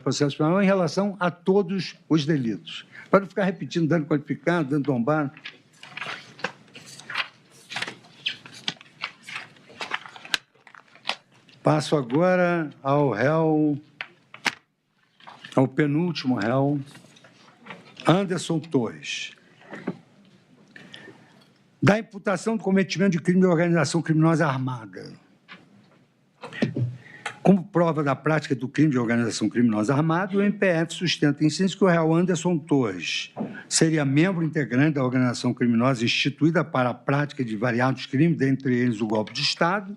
processo penal em relação a todos os delitos. Para não ficar repetindo dano qualificado, dano tombado. Passo agora ao penúltimo réu, Anderson Torres. Da imputação do cometimento de crime de organização criminosa armada. Como prova da prática do crime de organização criminosa armada, o MPF sustenta em síntese que o réu Anderson Torres seria membro integrante da organização criminosa instituída para a prática de variados crimes, dentre eles o golpe de Estado,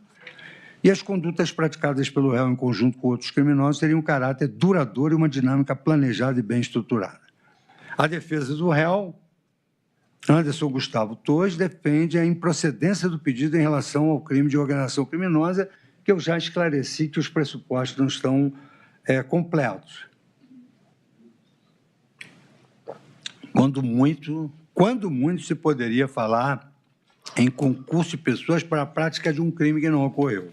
e as condutas praticadas pelo réu em conjunto com outros criminosos teriam um caráter duradouro e uma dinâmica planejada e bem estruturada. A defesa do réu, Anderson Gustavo Torres, defende a improcedência do pedido em relação ao crime de organização criminosa, que eu já esclareci que os pressupostos não estão completos. Quando muito se poderia falar em concurso de pessoas para a prática de um crime que não ocorreu.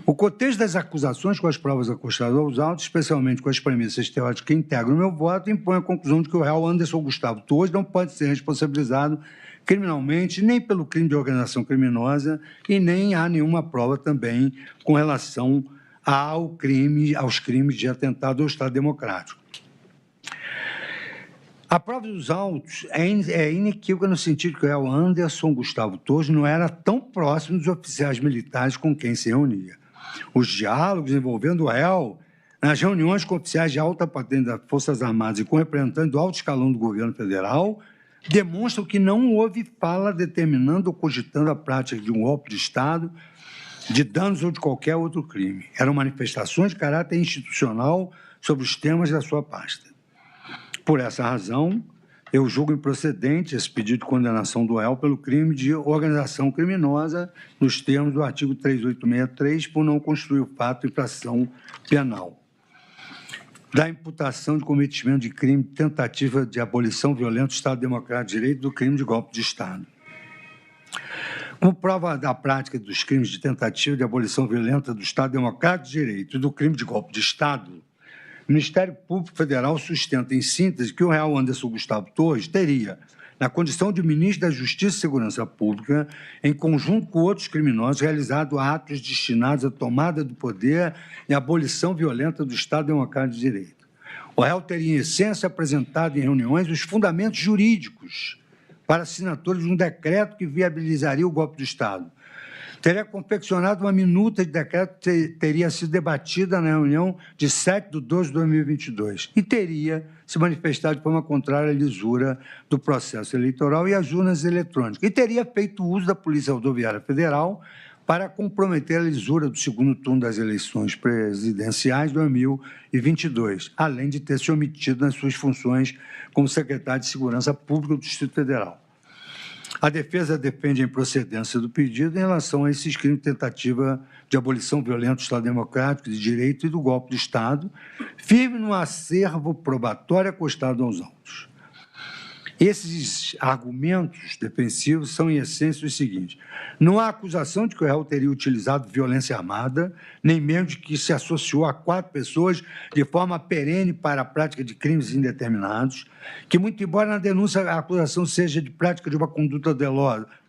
O contexto das acusações com as provas acostadas aos autos, especialmente com as premissas teóricas que integram o meu voto, impõe a conclusão de que o réu Anderson Gustavo Torres não pode ser responsabilizado criminalmente nem pelo crime de organização criminosa e nem há nenhuma prova também com relação aos crimes de atentado ao Estado Democrático. A prova dos autos é inequívoca no sentido que o réu Anderson Gustavo Torres não era tão próximo dos oficiais militares com quem se reunia. Os diálogos envolvendo o réu nas reuniões com oficiais de alta patente das Forças Armadas e com representantes do alto escalão do governo federal demonstram que não houve fala determinando ou cogitando a prática de um golpe de Estado, de danos ou de qualquer outro crime. Eram manifestações de caráter institucional sobre os temas da sua pasta. Por essa razão, eu julgo improcedente esse pedido de condenação do réu pelo crime de organização criminosa, nos termos do artigo 3863, por não constituir o fato de infração penal. Da imputação de cometimento de crime de tentativa de abolição violenta do Estado Democrático de Direito do crime de golpe de Estado. Como prova da prática dos crimes de tentativa de abolição violenta do Estado Democrático de Direito e do crime de golpe de Estado, o Ministério Público Federal sustenta, em síntese, que o réu Anderson Gustavo Torres teria, na condição de ministro da Justiça e Segurança Pública, em conjunto com outros criminosos, realizado atos destinados à tomada do poder e à abolição violenta do Estado Democrático de Direito. O réu teria, em essência, apresentado em reuniões os fundamentos jurídicos para a assinatura de um decreto que viabilizaria o golpe do Estado. Teria confeccionado uma minuta de decreto que teria sido debatida na reunião de 7/12/2022 e teria se manifestado de forma contrária à lisura do processo eleitoral e às urnas eletrônicas. E teria feito uso da Polícia Rodoviária Federal para comprometer a lisura do segundo turno das eleições presidenciais de 2022, além de ter se omitido nas suas funções como secretário de Segurança Pública do Distrito Federal. A defesa defende a improcedência do pedido em relação a esses crimes de tentativa de abolição violenta do Estado Democrático de Direito e do golpe de Estado, firme no acervo probatório acostado aos autos. Esses argumentos defensivos são, em essência, os seguintes. Não há acusação de que o réu teria utilizado violência armada, nem mesmo de que se associou a 4 pessoas de forma perene para a prática de crimes indeterminados, que, muito embora na denúncia a acusação seja de prática de uma conduta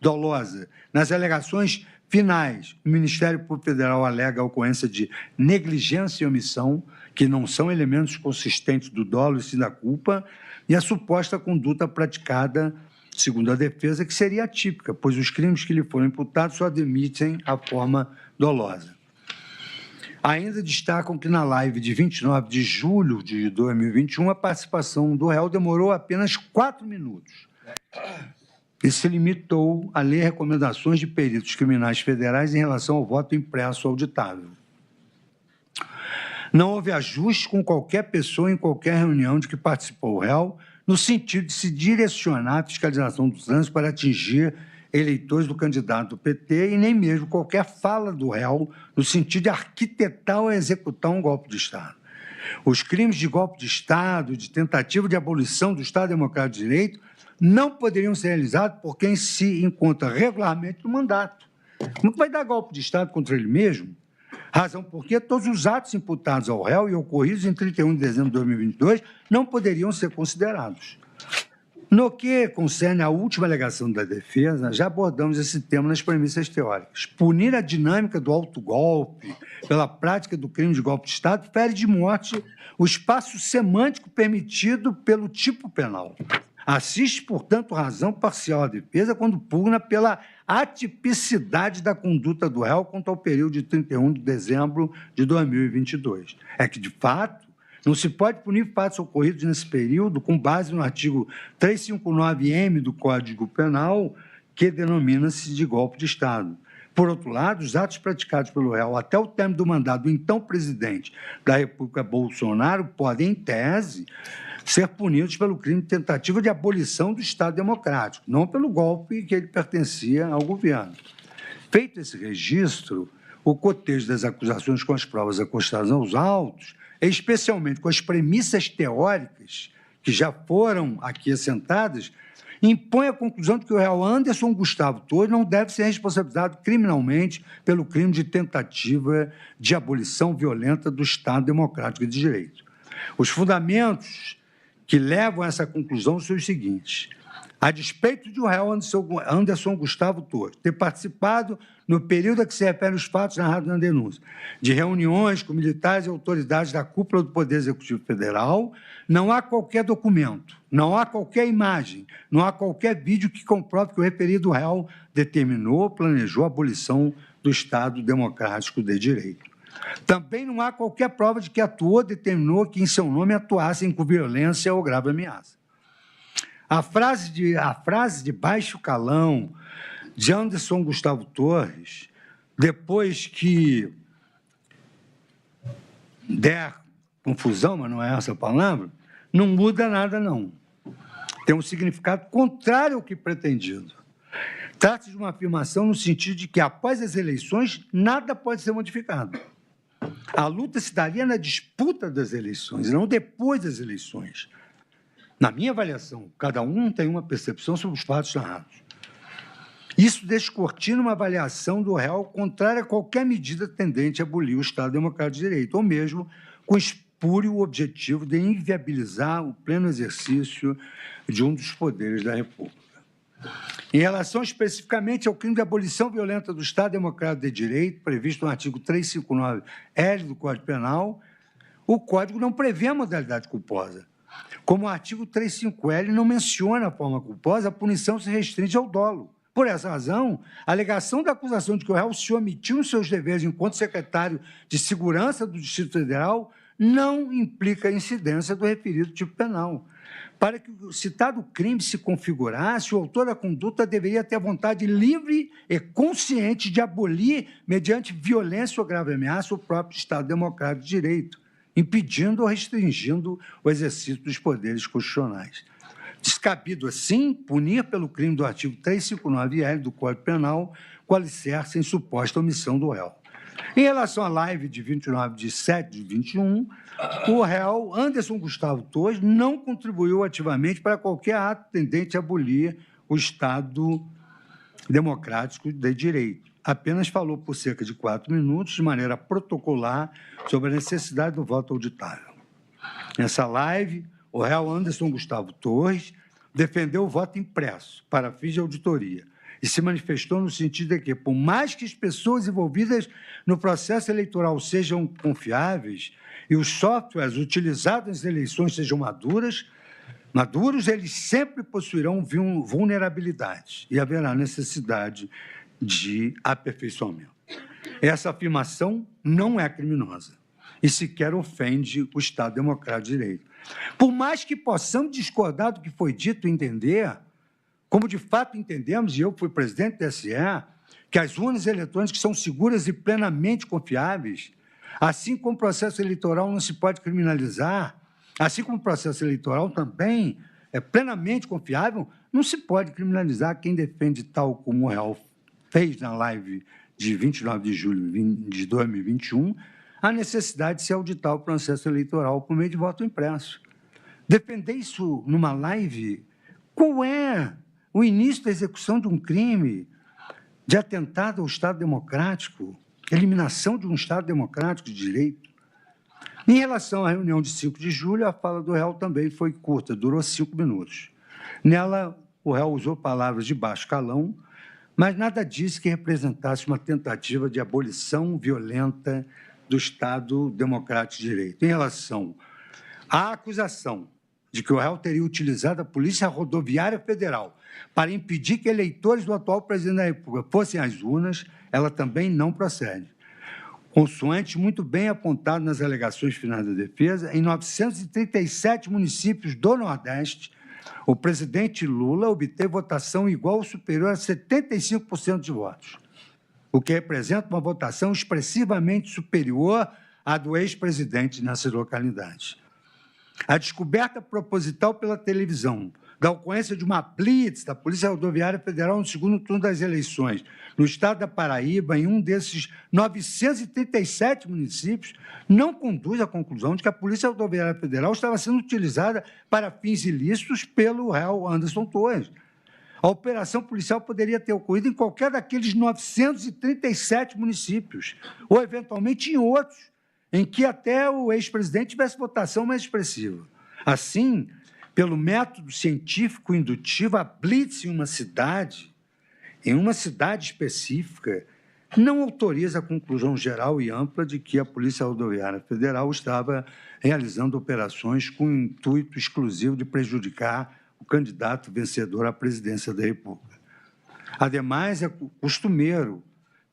dolosa, nas alegações finais, o Ministério Público Federal alega a ocorrência de negligência e omissão, que não são elementos consistentes do dolo e sim da culpa, e a suposta conduta praticada, segundo a defesa, que seria atípica, pois os crimes que lhe foram imputados só admitem a forma dolosa. Ainda destacam que na live de 29 de julho de 2021, a participação do réu demorou apenas 4 minutos e se limitou a ler recomendações de peritos criminais federais em relação ao voto impresso auditável. Não houve ajuste com qualquer pessoa em qualquer reunião de que participou o réu, no sentido de se direcionar a fiscalização do trânsito para atingir eleitores do candidato do PT e nem mesmo qualquer fala do réu no sentido de arquitetar ou executar um golpe de Estado. Os crimes de golpe de Estado, de tentativa de abolição do Estado Democrático de Direito, não poderiam ser realizados por quem se encontra regularmente no mandato. Como vai dar golpe de Estado contra ele mesmo? razão porque todos os atos imputados ao réu e ocorridos em 31 de dezembro de 2022 não poderiam ser considerados. No que concerne à última alegação da defesa, já abordamos esse tema nas premissas teóricas. Punir a dinâmica do autogolpe pela prática do crime de golpe de Estado fere de morte o espaço semântico permitido pelo tipo penal. Assiste, portanto, razão parcial à defesa quando pugna pela atipicidade da conduta do réu quanto ao período de 31 de dezembro de 2022. É que, de fato, não se pode punir fatos ocorridos nesse período com base no artigo 359-M do Código Penal, que denomina-se de golpe de Estado. Por outro lado, os atos praticados pelo réu até o término do mandato do então presidente da República, Bolsonaro, podem, em tese, ser punidos pelo crime de tentativa de abolição do Estado democrático, não pelo golpe que ele pertencia ao governo. Feito esse registro, o cotejo das acusações com as provas acostadas aos autos, especialmente com as premissas teóricas que já foram aqui assentadas, impõe a conclusão de que o réu Anderson Gustavo Torres não deve ser responsabilizado criminalmente pelo crime de tentativa de abolição violenta do Estado democrático de direito. Os fundamentos que levam a essa conclusão são os seguintes. A despeito de o réu Anderson Gustavo Torres ter participado, no período a que se refere os fatos narrados na denúncia, de reuniões com militares e autoridades da cúpula do Poder Executivo Federal, não há qualquer documento, não há qualquer imagem, não há qualquer vídeo que comprove que o referido réu determinou, planejou a abolição do Estado democrático de direito. Também não há qualquer prova de que atuou, determinou que em seu nome atuassem com violência ou grave ameaça. A frase de baixo calão de Anderson Gustavo Torres, depois que der confusão, mas não é essa a palavra, não muda nada, não. Tem um significado contrário ao que pretendido. Trata-se de uma afirmação no sentido de que, após as eleições, nada pode ser modificado. A luta se daria na disputa das eleições, não depois das eleições. Na minha avaliação, cada um tem uma percepção sobre os fatos narrados. Isso descortina uma avaliação do réu contrária a qualquer medida tendente a abolir o Estado Democrático de Direito, ou mesmo com espúrio objetivo de inviabilizar o pleno exercício de um dos poderes da República. Em relação especificamente ao crime de abolição violenta do Estado Democrático de Direito, previsto no artigo 359-L do Código Penal, o Código não prevê a modalidade culposa. Como o artigo 35L não menciona a forma culposa, a punição se restringe ao dolo. Por essa razão, a alegação da acusação de que o réu se omitiu nos seus deveres enquanto secretário de Segurança do Distrito Federal não implica a incidência do referido tipo penal. Para que o citado crime se configurasse, o autor da conduta deveria ter a vontade livre e consciente de abolir, mediante violência ou grave ameaça, o próprio Estado Democrático de Direito, impedindo ou restringindo o exercício dos poderes constitucionais. Descabido, assim, punir pelo crime do artigo 359-L do Código Penal com alicerce em suposta omissão do réu. Em relação à live de 29 de 7 de 21, o réu Anderson Gustavo Torres não contribuiu ativamente para qualquer ato tendente a abolir o Estado democrático de direito. Apenas falou por cerca de 4 minutos, de maneira protocolar, sobre a necessidade do voto auditável. Nessa live, o réu Anderson Gustavo Torres defendeu o voto impresso para fins de auditoria e se manifestou no sentido de que, por mais que as pessoas envolvidas no processo eleitoral sejam confiáveis e os softwares utilizados nas eleições sejam maduros, eles sempre possuirão vulnerabilidades e haverá necessidade de aperfeiçoamento. Essa afirmação não é criminosa e sequer ofende o Estado Democrático de Direito. Por mais que possamos discordar do que foi dito e entender, como de fato entendemos, e eu fui presidente do TSE, que as urnas eletrônicas são seguras e plenamente confiáveis, assim como o processo eleitoral não se pode criminalizar, assim como o processo eleitoral também é plenamente confiável, não se pode criminalizar quem defende, tal como o réu fez na live de 29 de julho de 2021, a necessidade de se auditar o processo eleitoral por meio de voto impresso. Defender isso numa live, qual é o início da execução de um crime de atentado ao Estado Democrático, eliminação de um Estado democrático de direito. Em relação à reunião de 5 de julho, a fala do réu também foi curta, durou 5 minutos. Nela, o réu usou palavras de baixo calão, mas nada disse que representasse uma tentativa de abolição violenta do Estado democrático de direito. Em relação à acusação de que o réu teria utilizado a Polícia Rodoviária Federal para impedir que eleitores do atual presidente da República fossem às urnas, ela também não procede. Consoante muito bem apontado nas alegações finais da defesa, em 937 municípios do Nordeste, o presidente Lula obteve votação igual ou superior a 75% de votos, o que representa uma votação expressivamente superior à do ex-presidente nessas localidades. A descoberta proposital pela televisão da ocorrência de uma blitz da Polícia Rodoviária Federal no segundo turno das eleições, no estado da Paraíba, em um desses 937 municípios, não conduz à conclusão de que a Polícia Rodoviária Federal estava sendo utilizada para fins ilícitos pelo réu Anderson Torres. A operação policial poderia ter ocorrido em qualquer daqueles 937 municípios, ou, eventualmente, em outros, em que até o ex-presidente tivesse votação mais expressiva. Assim, pelo método científico indutivo, a blitz em uma cidade específica, não autoriza a conclusão geral e ampla de que a Polícia Rodoviária Federal estava realizando operações com o intuito exclusivo de prejudicar o candidato vencedor à presidência da República. Ademais, é costumeiro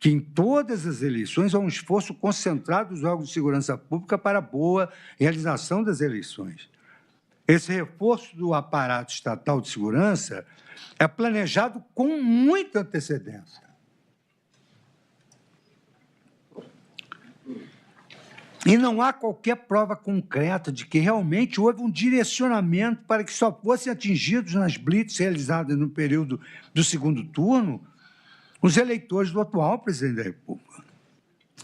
que em todas as eleições há um esforço concentrado dos órgãos de segurança pública para a boa realização das eleições. Esse reforço do aparato estatal de segurança é planejado com muita antecedência. E não há qualquer prova concreta de que realmente houve um direcionamento para que só fossem atingidos nas blitz realizadas no período do segundo turno os eleitores do atual presidente da República.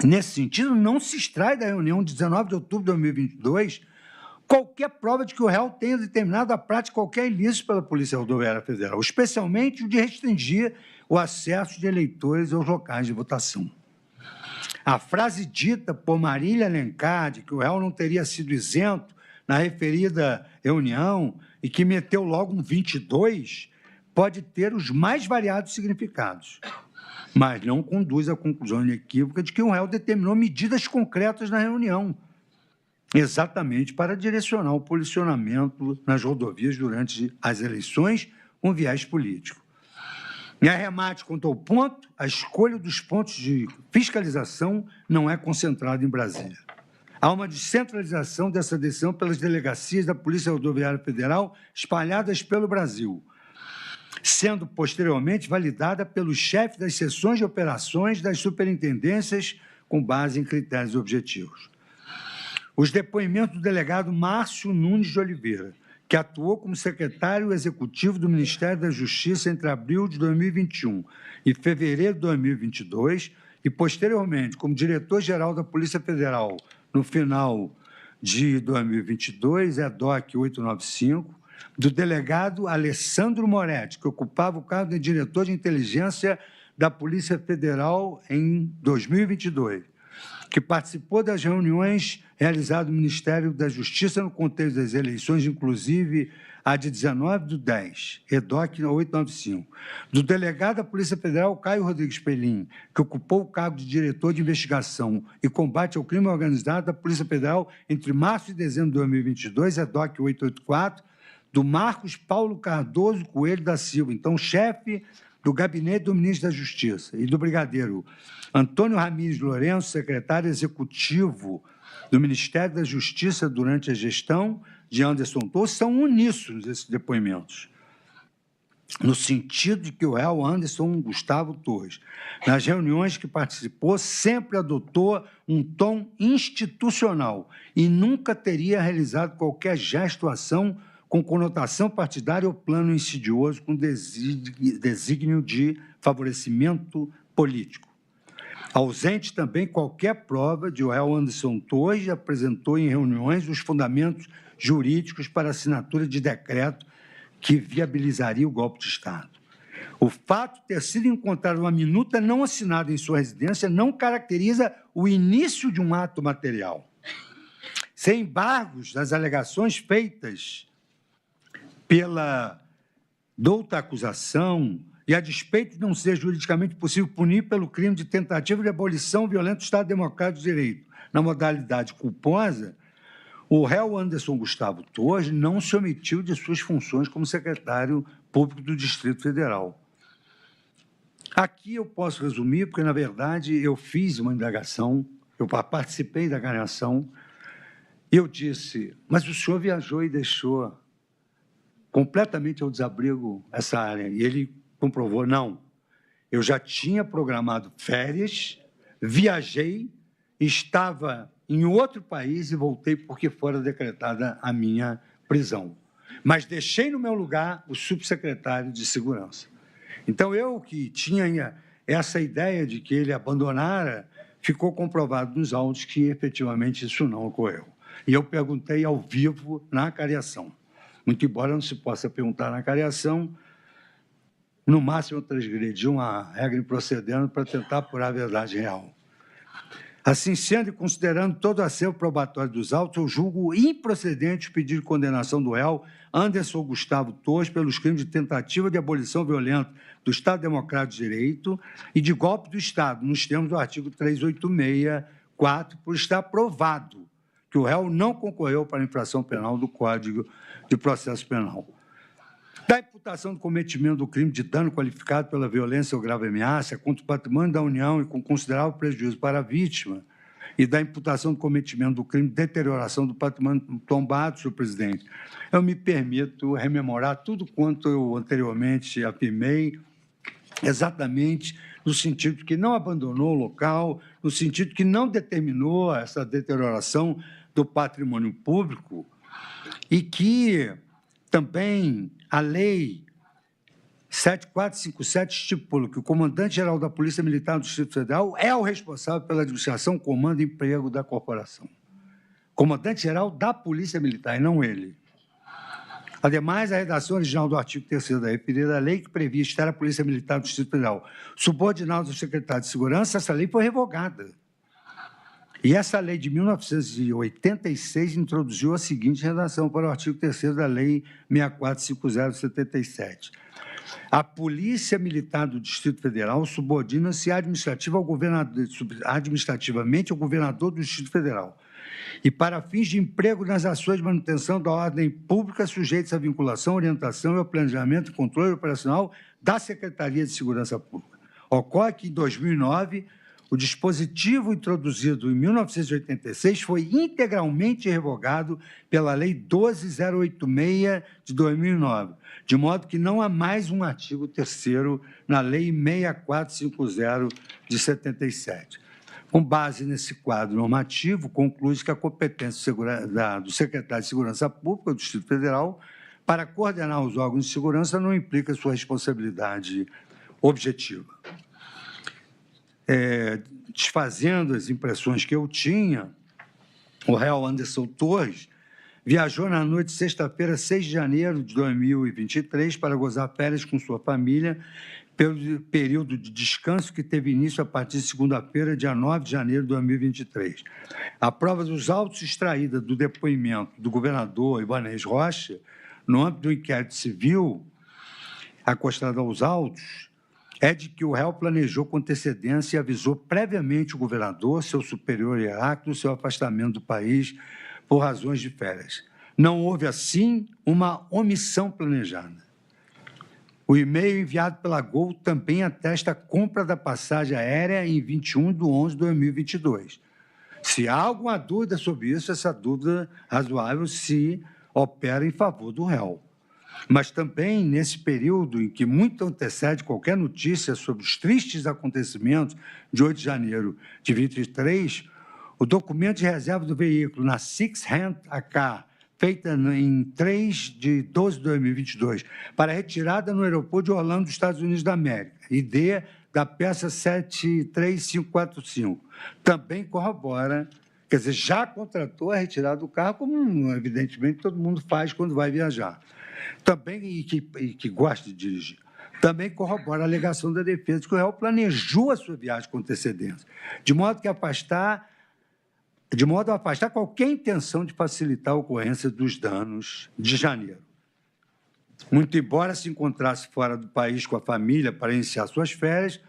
Nesse sentido, não se extrai da reunião de 19 de outubro de 2022 qualquer prova de que o réu tenha determinado a prática qualquer ilícito pela Polícia Rodoviária Federal, especialmente o de restringir o acesso de eleitores aos locais de votação. A frase dita por Marília Alencar de que o réu não teria sido isento na referida reunião e que meteu logo um 22 pode ter os mais variados significados, mas não conduz à conclusão inequívoca de que o réu determinou medidas concretas na reunião, exatamente para direcionar o posicionamento nas rodovias durante as eleições com viés político. Em arremate quanto ao ponto, a escolha dos pontos de fiscalização não é concentrada em Brasília. Há uma descentralização dessa decisão pelas delegacias da Polícia Rodoviária Federal espalhadas pelo Brasil, sendo posteriormente validada pelos chefes das seções de operações das superintendências com base em critérios objetivos. Os depoimentos do delegado Márcio Nunes de Oliveira, que atuou como secretário executivo do Ministério da Justiça entre abril de 2021 e fevereiro de 2022, e posteriormente como diretor-geral da Polícia Federal no final de 2022, DOC 895, do delegado Alessandro Moretti, que ocupava o cargo de diretor de inteligência da Polícia Federal em 2022, que participou das reuniões realizadas no Ministério da Justiça no contexto das eleições, inclusive a de 19/10, EDOC 895, do delegado da Polícia Federal, Caio Rodrigues Pelim, que ocupou o cargo de diretor de investigação e combate ao crime organizado da Polícia Federal entre março e dezembro de 2022, EDOC 884, do Marcos Paulo Cardoso Coelho da Silva, então chefe do gabinete do ministro da Justiça, e do brigadeiro Antônio Ramires Lourenço, secretário executivo do Ministério da Justiça durante a gestão de Anderson Torres, são uníssonos esses depoimentos, no sentido de que o réu Anderson Gustavo Torres, nas reuniões que participou, sempre adotou um tom institucional e nunca teria realizado qualquer gesto ou ação com conotação partidária ou plano insidioso com desígnio de favorecimento político. Ausente também qualquer prova de o réu Anderson Torres apresentou em reuniões os fundamentos jurídicos para assinatura de decreto que viabilizaria o golpe de Estado. O fato de ter sido encontrada uma minuta não assinada em sua residência não caracteriza o início de um ato material. Sem embargos das alegações feitas pela douta acusação, e a despeito de não ser juridicamente possível punir pelo crime de tentativa de abolição violenta do Estado Democrático de Direito na modalidade culposa, o réu Anderson Gustavo Torres não se omitiu de suas funções como secretário público do Distrito Federal. Aqui eu posso resumir, porque, na verdade, eu fiz uma indagação, eu participei da indagação, e eu disse, mas o senhor viajou e deixou completamente ao desabrigo essa área. E ele comprovou, não, eu já tinha programado férias, viajei, estava em outro país e voltei porque fora decretada a minha prisão. Mas deixei no meu lugar o subsecretário de Segurança. Então, eu que tinha essa ideia de que ele abandonara, ficou comprovado nos autos que, efetivamente, isso não ocorreu. E eu perguntei ao vivo na cariação. Muito embora não se possa perguntar na cariação, no máximo eu transgredi uma regra improcedendo para tentar apurar a verdade real. Assim sendo, e considerando todo o acervo probatório dos autos, eu julgo improcedente o pedido de condenação do réu Anderson Gustavo Torres pelos crimes de tentativa de abolição violenta do Estado Democrático de Direito e de golpe do Estado, nos termos do artigo 386-4, por estar provado que o réu não concorreu para a infração penal do Código de Processo Penal. Da imputação do cometimento do crime de dano qualificado pela violência ou grave ameaça contra o patrimônio da União e com considerável prejuízo para a vítima, e da imputação do cometimento do crime de deterioração do patrimônio tombado, senhor presidente, eu me permito rememorar tudo quanto eu anteriormente afirmei, exatamente no sentido que não abandonou o local, no sentido que não determinou essa deterioração do patrimônio público e que também a Lei 7457 estipula que o comandante-geral da Polícia Militar do Distrito Federal é o responsável pela administração, comando e emprego da corporação. Comandante-geral da Polícia Militar, e não ele. Ademais, a redação original do artigo 3º da referida lei que previa estar a Polícia Militar do Distrito Federal subordinada ao secretário de Segurança, essa lei foi revogada. E essa lei de 1986 introduziu a seguinte redação para o artigo 3º da Lei 6450/77. A Polícia Militar do Distrito Federal subordina-se administrativamente ao governador do Distrito Federal e, para fins de emprego nas ações de manutenção da ordem pública, sujeitos à vinculação, orientação e ao planejamento e controle operacional da Secretaria de Segurança Pública. Ocorre que, em 2009, o dispositivo introduzido em 1986 foi integralmente revogado pela Lei 12.086 de 2009, de modo que não há mais um artigo 3º na Lei 6450 de 77. Com base nesse quadro normativo, conclui-se que a competência do secretário de Segurança Pública do Distrito Federal para coordenar os órgãos de segurança não implica sua responsabilidade objetiva. Desfazendo as impressões que eu tinha, o réu Anderson Torres viajou na noite de sexta-feira, 6 de janeiro de 2023, para gozar férias com sua família, pelo período de descanso que teve início a partir de segunda-feira, dia 9 de janeiro de 2023. A prova dos autos extraída do depoimento do governador Ibanez Rocha, no âmbito do inquérito civil acostado aos autos, é de que o réu planejou com antecedência e avisou previamente o governador, seu superior hierárquico, do seu afastamento do país por razões de férias. Não houve, assim, uma omissão planejada. O e-mail enviado pela Gol também atesta a compra da passagem aérea em 21/11/2022. Se há alguma dúvida sobre isso, essa dúvida razoável se opera em favor do réu. Mas também, nesse período em que muito antecede qualquer notícia sobre os tristes acontecimentos de 8 de janeiro de 2023, o documento de reserva do veículo na Six Hand AK, feita em 3 de 12 de 2022, para retirada no aeroporto de Orlando, dos Estados Unidos da América, ID da peça 73545, também corrobora, quer dizer, já contratou a retirada do carro, como, evidentemente, todo mundo faz quando vai viajar. Também, e que gosta de dirigir. também corrobora a alegação da defesa de que o réu planejou a sua viagem com antecedência, de modo a afastar qualquer intenção de facilitar a ocorrência dos danos de janeiro. Muito embora se encontrasse fora do país com a família para iniciar suas férias,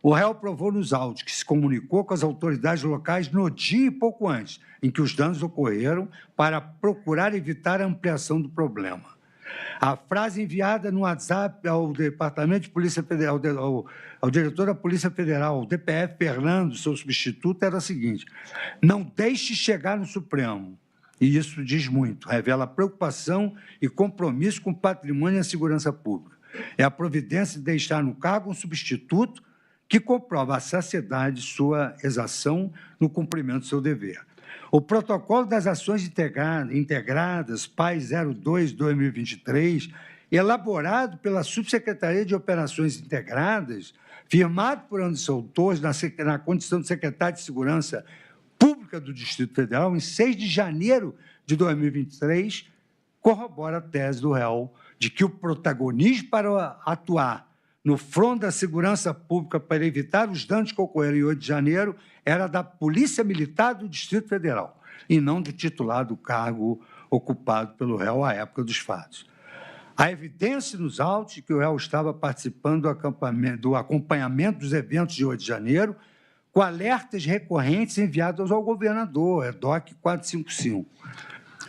o réu provou nos autos que se comunicou com as autoridades locais no dia e pouco antes em que os danos ocorreram para procurar evitar a ampliação do problema. A frase enviada no WhatsApp ao Departamento de Polícia Federal, ao diretor da Polícia Federal, o DPF Fernando, seu substituto, era a seguinte: não deixe chegar no Supremo. E isso diz muito, revela preocupação e compromisso com o patrimônio e a segurança pública. É a providência de deixar no cargo um substituto que comprova a saciedade de sua exação no cumprimento do seu dever. O protocolo das ações integradas, PAI 02-2023, elaborado pela Subsecretaria de Operações Integradas, firmado por Anderson Torres na condição de secretário de Segurança Pública do Distrito Federal, em 6 de janeiro de 2023, corrobora a tese do réu de que o protagonismo para atuar no front da segurança pública para evitar os danos que ocorreram em 8 de janeiro era da Polícia Militar do Distrito Federal e não do titular do cargo ocupado pelo réu à época dos fatos. Há evidência nos autos de que o réu estava participando do acompanhamento dos eventos de 8 de janeiro com alertas recorrentes enviados ao governador, EDOC 455.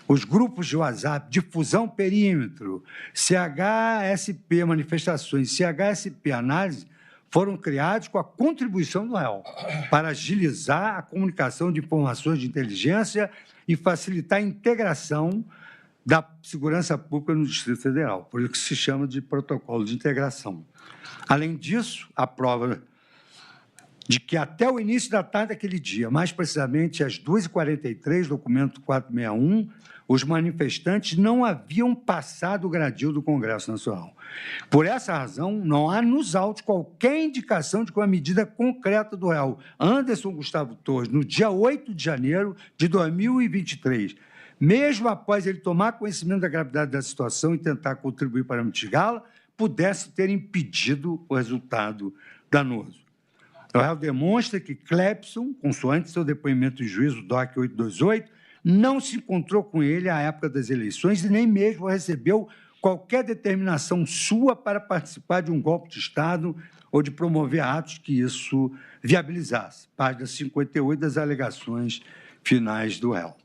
Os grupos de WhatsApp, Difusão Perímetro, CHSP Manifestações e CHSP Análise foram criados com a contribuição do réu para agilizar a comunicação de informações de inteligência e facilitar a integração da segurança pública no Distrito Federal, por isso que se chama de protocolo de integração. Além disso, a prova de que até o início da tarde daquele dia, mais precisamente às 2h43, documento 461, os manifestantes não haviam passado o gradil do Congresso Nacional. Por essa razão, não há nos autos qualquer indicação de que uma medida concreta do réu Anderson Gustavo Torres, no dia 8 de janeiro de 2023, mesmo após ele tomar conhecimento da gravidade da situação e tentar contribuir para mitigá-la, pudesse ter impedido o resultado danoso. O réu demonstra que Clepson, consoante seu depoimento em juízo DOC 828, não se encontrou com ele à época das eleições e nem mesmo recebeu qualquer determinação sua para participar de um golpe de Estado ou de promover atos que isso viabilizasse. Página 58 das alegações finais do réu.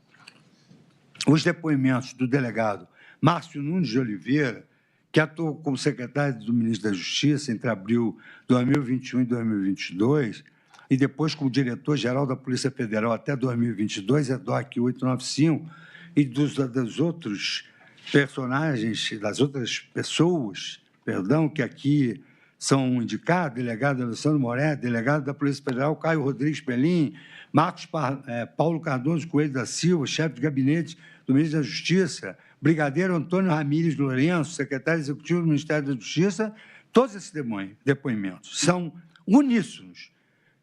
Os depoimentos do delegado Márcio Nunes de Oliveira, que atuou como secretário do Ministro da Justiça entre abril de 2021 e 2022, e depois como diretor-geral da Polícia Federal até 2022, EDOC 895, e dos outros personagens, das outras pessoas, que aqui são indicados, delegado Alessandro Moretti, delegado da Polícia Federal Caio Rodrigues Pelim, Marcos Paulo Cardoso Coelho da Silva, chefe de gabinete do Ministro da Justiça, brigadeiro Antônio Ramírez Lourenço, secretário executivo do Ministério da Justiça, todos esses depoimentos são uníssonos.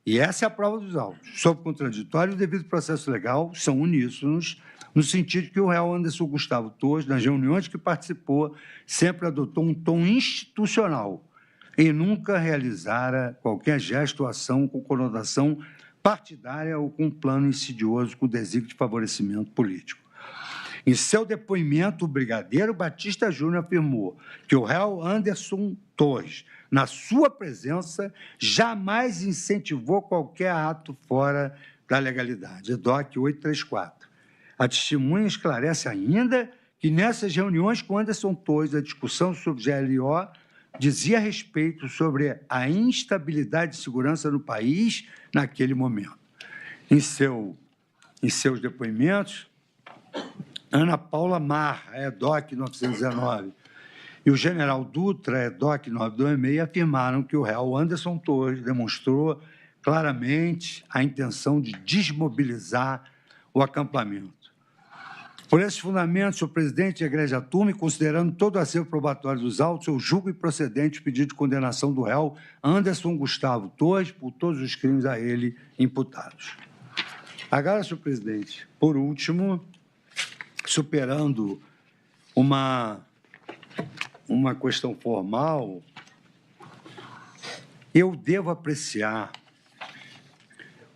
E essa é a prova dos autos. Sob contraditório e devido processo legal, são uníssonos, no sentido de que o réu Anderson Gustavo Torres, nas reuniões que participou, sempre adotou um tom institucional e nunca realizara qualquer gesto ou ação com conotação partidária ou com um plano insidioso com desígnio de favorecimento político. Em seu depoimento, o brigadeiro Batista Júnior afirmou que o réu Anderson Torres, na sua presença, jamais incentivou qualquer ato fora da legalidade. EDOC 834. A testemunha esclarece ainda que nessas reuniões com Anderson Torres, a discussão sobre GLO dizia respeito sobre a instabilidade de segurança no país naquele momento. Em seus depoimentos, Ana Paula Marra, EDOC 919, e o general Dutra, EDOC 926, afirmaram que o réu Anderson Torres demonstrou claramente a intenção de desmobilizar o acampamento. Por esses fundamentos, o presidente egrege a turma e, considerando todo o acervo probatório dos autos, eu julgo improcedente o pedido de condenação do réu Anderson Gustavo Torres por todos os crimes a ele imputados. Agora, senhor presidente, por último, superando uma questão formal, Eu devo apreciar